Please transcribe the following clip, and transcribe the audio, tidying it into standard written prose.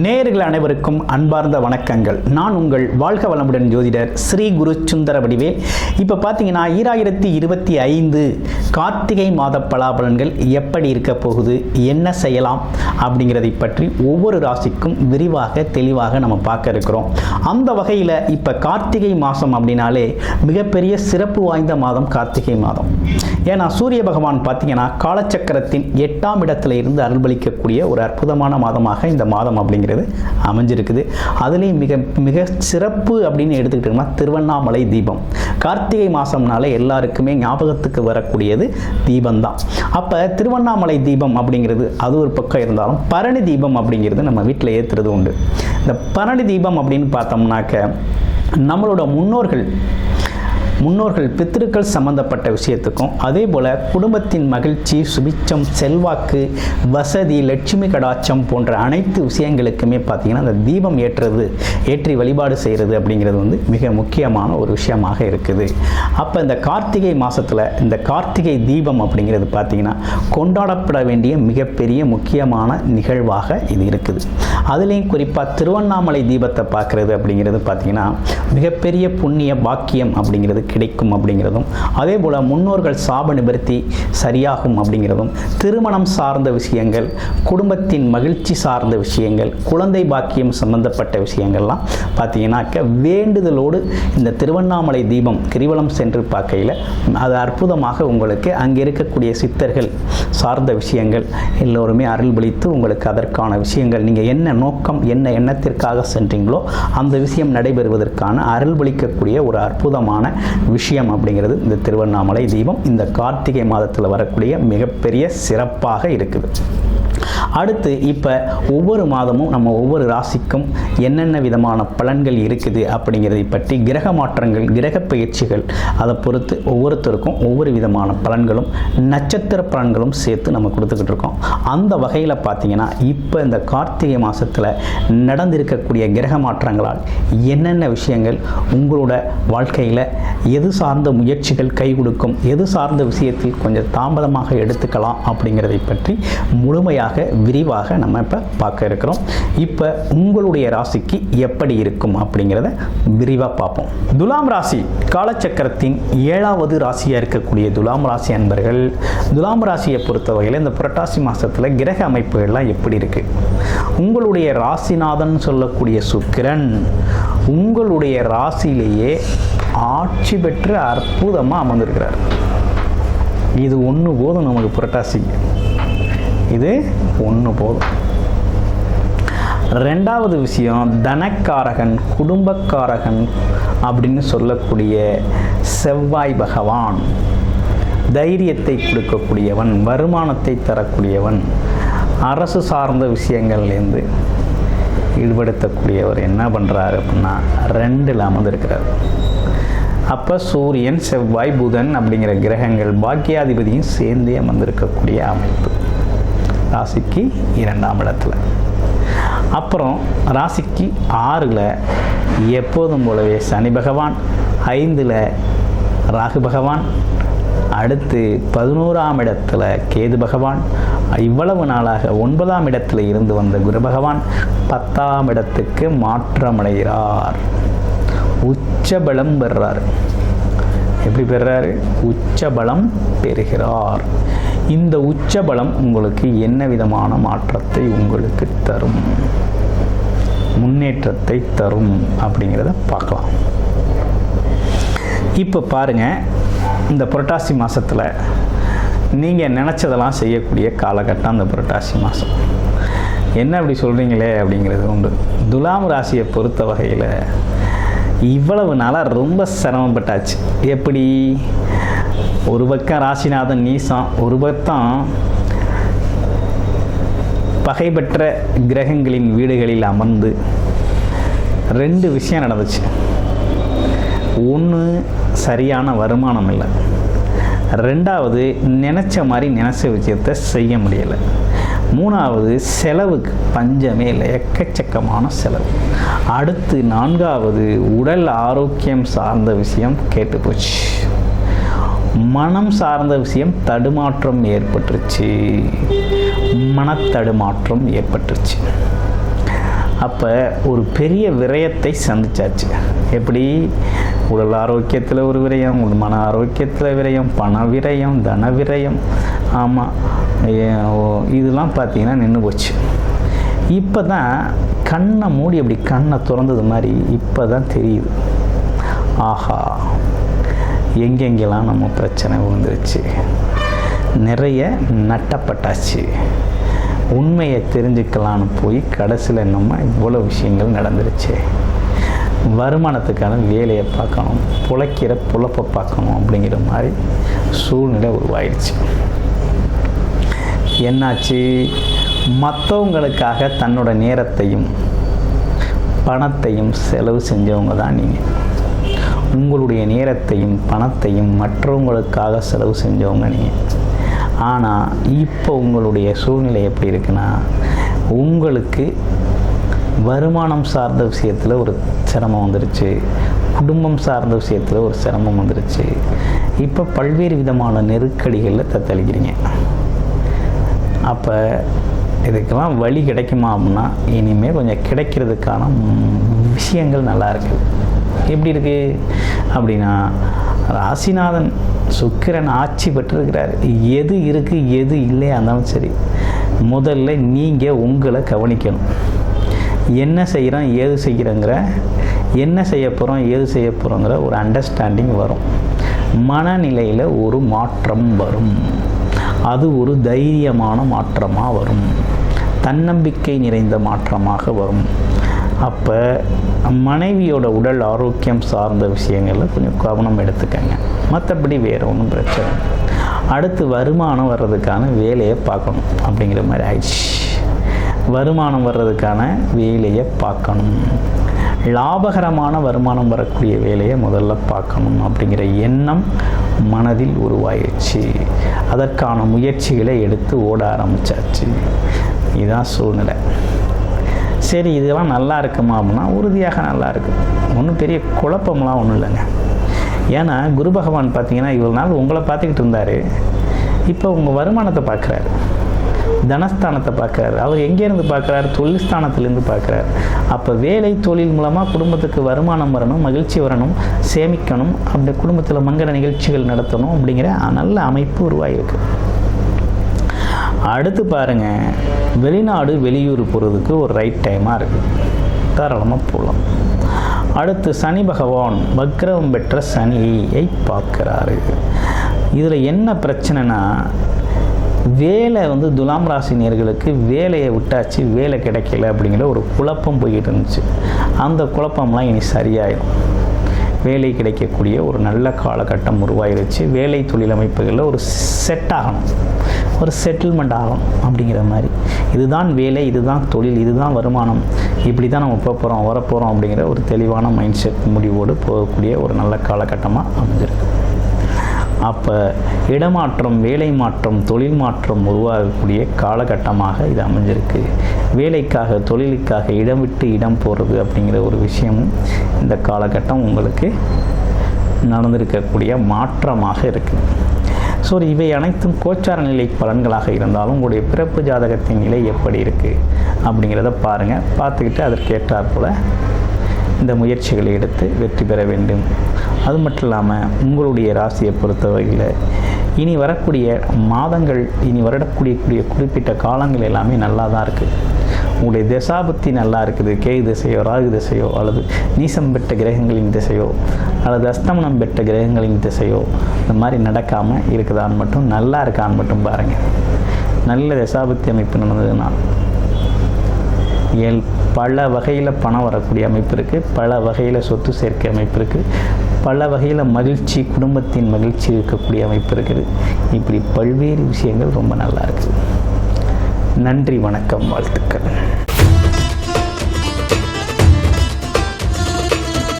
நேயர்கள் அனைவருக்கும் அன்பார்ந்த வணக்கங்கள். நான் உங்கள் வாழ்க வளமுடன் ஜோதிடர் ஸ்ரீ குரு சுந்தர வடிவேல். இப்போ பார்த்தீங்கன்னா 2025 கார்த்திகை மாத பலாபலன்கள் எப்படி இருக்க போகுது, என்ன செய்யலாம் அப்படிங்கிறதை பற்றி ஒவ்வொரு ராசிக்கும் விரிவாக தெளிவாக நம்ம பார்க்க இருக்கிறோம். அந்த வகையில் இப்போ கார்த்திகை மாதம் அப்படின்னாலே மிகப்பெரிய சிறப்பு வாய்ந்த மாதம் கார்த்திகை மாதம். ஏன்னா சூரிய பகவான் பார்த்தீங்கன்னா காலச்சக்கரத்தின் 8ஆம் இடத்துல இருந்து அருள்பளிக்கக்கூடிய ஒரு அற்புதமான மாதமாக இந்த மாதம் அப்படிங்கிறது அமைஞ்சிருக்குது. அதுலேயும் மிக மிக சிறப்பு அப்படின்னு எடுத்துக்கிட்டோம்னா திருவண்ணாமலை தீபம். கார்த்திகை மாதம்னால எல்லாருக்குமே ஞாபகத்துக்கு வரக்கூடியது தீபம்தான். அப்போ திருவண்ணாமலை தீபம் அப்படிங்கிறது அது ஒரு பக்கம் இருந்தாலும் பரணி தீபம் அப்படிங்கிறது நம்ம வீட்டில் ஏற்றுறது உண்டு. இந்த பரணி தீபம் அப்படின்னு பார்த்தோம்னாக்க நம்மளோட முன்னோர்கள் பித்திருக்கள் சம்பந்தப்பட்ட விஷயத்துக்கும், அதே போல் குடும்பத்தின் மகிழ்ச்சி, சுபிச்சம், செல்வாக்கு, வசதி, லட்சுமி கடாட்சம் போன்ற அனைத்து விஷயங்களுக்குமே பார்த்திங்கன்னா அந்த தீபம் ஏற்றி வழிபாடு செய்கிறது அப்படிங்கிறது வந்து மிக முக்கியமான ஒரு விஷயமாக இருக்குது. அப்போ இந்த கார்த்திகை மாதத்தில் இந்த கார்த்திகை தீபம் அப்படிங்கிறது பார்த்திங்கன்னா கொண்டாடப்பட வேண்டிய மிகப்பெரிய முக்கியமான நிகழ்வாக இது இருக்குது. அதுலேயும் குறிப்பாக திருவண்ணாமலை தீபத்தை பார்க்குறது அப்படிங்கிறது பார்த்திங்கன்னா மிகப்பெரிய புண்ணிய பாக்கியம் அப்படிங்கிறது கிடைக்கும் அப்படிங்கிறதும், அதே போல் முன்னோர்கள் சாப நிவர்த்தி சரியாகும் அப்படிங்கிறதும், திருமணம் சார்ந்த விஷயங்கள், குடும்பத்தின் மகிழ்ச்சி சார்ந்த விஷயங்கள், குழந்தை பாக்கியம் சம்பந்தப்பட்ட விஷயங்கள்லாம் பார்த்தீங்கன்னாக்க வேண்டுதலோடு இந்த திருவண்ணாமலை தீபம் கிரிவலம் சென்று பார்க்கையில் அது அற்புதமாக உங்களுக்கு அங்கே இருக்கக்கூடிய சித்தர்கள் சார்ந்த விஷயங்கள் எல்லோருமே அருள்பளித்து உங்களுக்கு அதற்கான விஷயங்கள் நீங்கள் என்ன நோக்கம் என்ன எண்ணத்திற்காக சென்றீங்களோ அந்த விஷயம் நடைபெறுவதற்கான அருள்பளிக்கக்கூடிய ஒரு அற்புதமான விஷயம் அப்படிங்கிறது இந்த திருவண்ணாமலை தீபம் இந்த கார்த்திகை மாதத்தில் வரக்கூடிய மிகப்பெரிய சிறப்பாக இருக்குது. அடுத்து இப்போ ஒவ்வொரு மாதமும் நம்ம ஒவ்வொரு ராசிக்கும் என்னென்ன விதமான பலன்கள் இருக்குது அப்படிங்கிறதை பற்றி கிரக மாற்றங்கள், கிரக பயிற்சிகள் அதை பொறுத்து ஒவ்வொருத்தருக்கும் ஒவ்வொரு விதமான பலன்களும் நட்சத்திர பலன்களும் சேர்த்து நம்ம கொடுத்துக்கிட்டு இருக்கோம். அந்த வகையில் பார்த்தீங்கன்னா இப்போ இந்த கார்த்திகை மாதத்தில் நடந்திருக்கக்கூடிய கிரக மாற்றங்களால் என்னென்ன விஷயங்கள் உங்களோட வாழ்க்கையில் எது சார்ந்த முயற்சிகள் கை கொடுக்கும், எது சார்ந்த விஷயத்தில் கொஞ்சம் தாமதமாக எடுத்துக்கலாம் அப்படிங்கிறதை பற்றி முழுமையாக விரிவாக நம்ம இப்போ பார்க்க இருக்கிறோம். இப்போ உங்களுடைய ராசிக்கு எப்படி இருக்கும் அப்படிங்கிறத விரிவாக பார்ப்போம். துலாம் ராசி காலச்சக்கரத்தின் 7வது ராசியாக இருக்கக்கூடிய துலாம் ராசி அன்பர்கள், துலாம் ராசியை பொறுத்தவரையில் இந்த புரட்டாசி மாதத்தில் கிரக அமைப்புகள்லாம் எப்படி இருக்கு? உங்களுடைய ராசிநாதன் சொல்லக்கூடிய சுக்கிரன் உங்களுடைய ராசியிலேயே ஆட்சி பெற்று அற்புதமாக அமர்ந்திருக்கிறார். இது ஒன்று போதும் நமக்கு புரட்டாசிக்கு, இது ஒன்று போதும். ரெண்டாவது விஷயம், தனக்காரகன், குடும்பக்காரகன் அப்படின்னு சொல்லக்கூடிய செவ்வாய் பகவான் தைரியத்தை கொடுக்கக்கூடியவன், வருமானத்தை தரக்கூடியவன், அரசு சார்ந்த விஷயங்கள்லேருந்து ஈடுபடுத்தக்கூடியவர் என்ன பண்ணுறாரு அப்படின்னா 2ல் அமர்ந்திருக்கிறார். அப்போ சூரியன், செவ்வாய், புதன் அப்படிங்கிற கிரகங்கள் பாக்கியாதிபதியும் சேர்ந்தே அமர்ந்திருக்கக்கூடிய அமைப்பு ராசிக்கு 2ஆம் இடத்துல. அப்புறம் ராசிக்கு 6ல் எப்போதும் போலவே சனி பகவான், 5ல் ராகு பகவான், அடுத்து 11ஆம் இடத்துல கேது பகவான், இவ்வளவு நாளாக 9ஆம் இடத்துல இருந்து வந்த குரு பகவான் 10ஆம் இடத்துக்கு மாற்றமடைகிறார். உச்சபலம் பெறுறார். எப்படி பெறுறாரு? உச்சபலம் பெறுகிறார். இந்த உச்சபலம் உங்களுக்கு என்ன விதமான மாற்றத்தை உங்களுக்கு தரும், முன்னேற்றத்தை தரும் அப்படிங்கிறத பார்க்கலாம். இப்போ பாருங்கள், இந்த புரட்டாசி மாதத்தில் நீங்கள் நினச்சதெல்லாம் செய்யக்கூடிய காலகட்டம் அந்த புரட்டாசி மாதம். என்ன அப்படி சொல்கிறீங்களே அப்படிங்கிறது உண்டு. துலாம் ராசியை பொறுத்த வகையில் இவ்வளவு நாளாக ரொம்ப சிரமப்பட்டாச்சு. எப்படி? ஒரு பக்கம் ராசிநாதன் நீசம், ஒரு பக்கம் பகைபெற்ற கிரகங்களின் வீடுகளில் அமர்ந்து 2 விஷயம் நடந்துச்சு. ஒன்று, சரியான வருமானம் இல்லை. 2வது, நினச்ச மாதிரி நினச்ச விஷயத்தை செய்ய முடியலை. 3வது, செலவுக்கு பஞ்சமே இல்லை, எக்கச்சக்கமான செலவு. அடுத்து 4வது, உடல் ஆரோக்கியம் சார்ந்த விஷயம் கேட்டு போச்சு. மனம் சார்ந்த விஷயம் தடுமாற்றம் ஏற்பட்டுருச்சு, மனத்தடுமாற்றம் ஏற்பட்டுருச்சு. அப்போ ஒரு பெரிய விரயத்தை சந்திச்சாச்சு. எப்படி? உடல் ஆரோக்கியத்தில் ஒரு விரயம், மன ஆரோக்கியத்தில் விரயம், பண விரயம், தன விரயம். ஆமாம், இதெல்லாம் பார்த்தீங்கன்னா நின்று போச்சு. இப்போ தான் கண்ணை மூடி அப்படி கண்ணை திறந்தது மாதிரி இப்போ தான் தெரியுது, ஆஹா எங்கெங்கெல்லாம் நம்ம பிரச்சனை விழுந்துருச்சு, நிறைய நட்டப்பட்டாச்சு. உண்மையை தெரிஞ்சுக்கலான்னு போய் கடைசியில் நம்ம இவ்வளோ விஷயங்கள் நடந்துருச்சு. வருமானத்துக்கான வேலையை பார்க்கணும், பிழைக்கிற பொழப்பை பார்க்கணும் அப்படிங்கிற மாதிரி சூழ்நிலை உருவாயிடுச்சு. என்னாச்சு? மற்றவங்களுக்காக தன்னோட நேரத்தையும் பணத்தையும் செலவு செஞ்சவங்க தான் நீங்கள். உங்களுடைய நேரத்தையும் பணத்தையும் மற்றவங்களுக்காக செலவு செஞ்சவங்க நீங்கள். ஆனால் இப்போ உங்களுடைய சூழ்நிலை எப்படி இருக்குன்னா, உங்களுக்கு வருமானம் சார்ந்த விஷயத்தில் ஒரு சிரமம் வந்துருச்சு, குடும்பம் சார்ந்த விஷயத்தில் ஒரு சிரமம் வந்துருச்சு. இப்போ பல்வேறு விதமான நெருக்கடிகளில் தத்தளிக்கிறீங்க. அப்போ இதுக்கெல்லாம் வழி கிடைக்குமா அப்படின்னா, இனிமேல் கொஞ்சம் கிடைக்கிறதுக்கான விஷயங்கள் நல்லா இருக்குது. எப்படி இருக்குது அப்படின்னா, ராசிநாதன் சுக்கிரன் ஆட்சி பெற்றிருக்கிறார். எது இருக்குது எது இல்லையா இருந்தாலும் சரி, முதல்ல நீங்கள் உங்களை கவனிக்கணும். என்ன செய்கிறோம் ஏது செய்கிறோங்கிற, என்ன செய்ய போகிறோம் ஏது செய்ய போகிறோங்கிற ஒரு அண்டர்ஸ்டாண்டிங் வரும். மனநிலையில் ஒரு மாற்றம் வரும். அது ஒரு தைரியமான மாற்றமாக வரும், தன்னம்பிக்கை நிறைந்த மாற்றமாக வரும். அப்போ மனைவியோட உடல் ஆரோக்கியம் சார்ந்த விஷயங்களில் கொஞ்சம் கவனம் எடுத்துக்கங்க. மற்றபடி வேறு ஒன்றும் பிரச்சனை. அடுத்து வருமானம் வர்றதுக்கான வேலையை பார்க்கணும் அப்படிங்கிற மாதிரி ஆயிடுச்சு. வருமானம் வர்றதுக்கான வேலையை பார்க்கணும், லாபகரமான வருமானம் வரக்கூடிய வேலையை முதல்ல பார்க்கணும் அப்படிங்கிற எண்ணம் மனதில் உருவாயிடுச்சு. அதற்கான முயற்சிகளை எடுத்து ஓட ஆரம்பித்தாச்சு. இதுதான் சூழ்நிலை. சரி, இதெல்லாம் நல்லா இருக்குமா அப்படின்னா உறுதியாக நல்லா இருக்குது. ஒன்றும் பெரிய குழப்பம்லாம் ஒன்றும் இல்லைங்க. ஏன்னா குரு பகவான் பார்த்தீங்கன்னா இவ்வளோ நாள் உங்களை பார்த்துக்கிட்டு இருந்தார். இப்போ உங்கள் வருமானத்தை பார்க்குறாரு, தனஸ்தானத்தை பார்க்குறாரு. அவர் எங்கேருந்து பார்க்குறாரு? தொழில் ஸ்தானத்துலேருந்து பார்க்குறாரு. அப்போ வேலை தொழில் மூலமாக குடும்பத்துக்கு வருமானம் வரணும், மகிழ்ச்சி வரணும், சேமிக்கணும், அப்படி குடும்பத்தில் மங்கள நிகழ்ச்சிகள் நடத்தணும் அப்படிங்கிற நல்ல அமைப்பு உருவாகிருக்கு. அடுத்து பாருங்கள், வெளிநாடு வெளியூர் போகிறதுக்கு ஒரு ரைட் டைமாக இருக்குது, தாராளமாக போகலாம். அடுத்து சனி பகவான் வக்ரம் பெற்ற சனியை பார்க்குறாரு. இதில் என்ன பிரச்சனைனா, வேலை துலாம் ராசி நேயர்களுக்கு வேலையை விட்டாச்சு, வேலை கிடைக்கல அப்படிங்கிற ஒரு குழப்பம் போய்கிட்டு இருந்துச்சு. அந்த குழப்பம்லாம் இனி சரியாயிடும். வேலை கிடைக்கக்கூடிய ஒரு நல்ல காலகட்டம் உருவாயிருச்சு. வேலை தொழில் அமைப்புகளில் ஒரு செட் ஆகணும், ஒரு செட்டில்மெண்ட் ஆகணும் அப்படிங்கிற மாதிரி. இதுதான் வேலை, இதுதான் தொழில், இதுதான் வருமானம், இப்படி தான் நம்ம போகிறோம் வரப்போகிறோம் அப்படிங்கிற ஒரு தெளிவான மைண்ட் செட் முடிவோடு போகக்கூடிய ஒரு நல்ல காலகட்டமாக அமைஞ்சிருக்கு. அப்போ இடமாற்றம், வேலை மாற்றம், தொழில் மாற்றம் உருவாகக்கூடிய காலகட்டமாக இது அமைஞ்சிருக்கு. வேலைக்காக தொழிலுக்காக இடம் விட்டு இடம் போகிறது அப்படிங்கிற ஒரு விஷயமும் இந்த காலகட்டம் உங்களுக்கு நடந்திருக்கக்கூடிய மாற்றமாக இருக்குது. ஸோ இவை அனைத்தும் கோச்சார நிலை பலன்களாக இருந்தாலும் உங்களுடைய பிறப்பு ஜாதகத்தின் நிலை எப்படி இருக்குது அப்படிங்கிறத பாருங்கள். பார்த்துக்கிட்டு அதற்கேற்றாற்போல் இந்த முயற்சிகளை எடுத்து வெற்றி பெற வேண்டும். அது மட்டும் இல்லாமல் உங்களுடைய ராசியை பொறுத்தவரையில் இனி வரக்கூடிய மாதங்கள், இனி வரக்கூடிய குறிப்பிட்ட காலங்கள் எல்லாமே நல்லா தான் இருக்குது. உங்களுடைய தசாபுத்தி நல்லா இருக்குது. கேது திசையோ ராகு திசையோ அல்லது நீசம் பெற்ற கிரகங்களின் திசையோ அல்லது அஸ்தமனம் பெற்ற கிரகங்களின் திசையோ இந்த மாதிரி நடக்காமல் இருக்குதான்னு மட்டும், நல்லா இருக்கான்னு மட்டும் பாருங்கள். நல்ல தசாபுத்தி அமைப்பு நடந்ததுன்னா பல வகையில் பணம் வரக்கூடிய அமைப்பு இருக்குது, பல வகையில் சொத்து சேர்க்கை அமைப்பு இருக்குது, பல வகையில் மகிழ்ச்சி, குடும்பத்தின் மகிழ்ச்சி இருக்கக்கூடிய அமைப்பு இருக்குது. இப்படி பல்வேறு விஷயங்கள் ரொம்ப நல்லா இருக்குது. நன்றி, வணக்கம், வாழ்த்துக்கள்.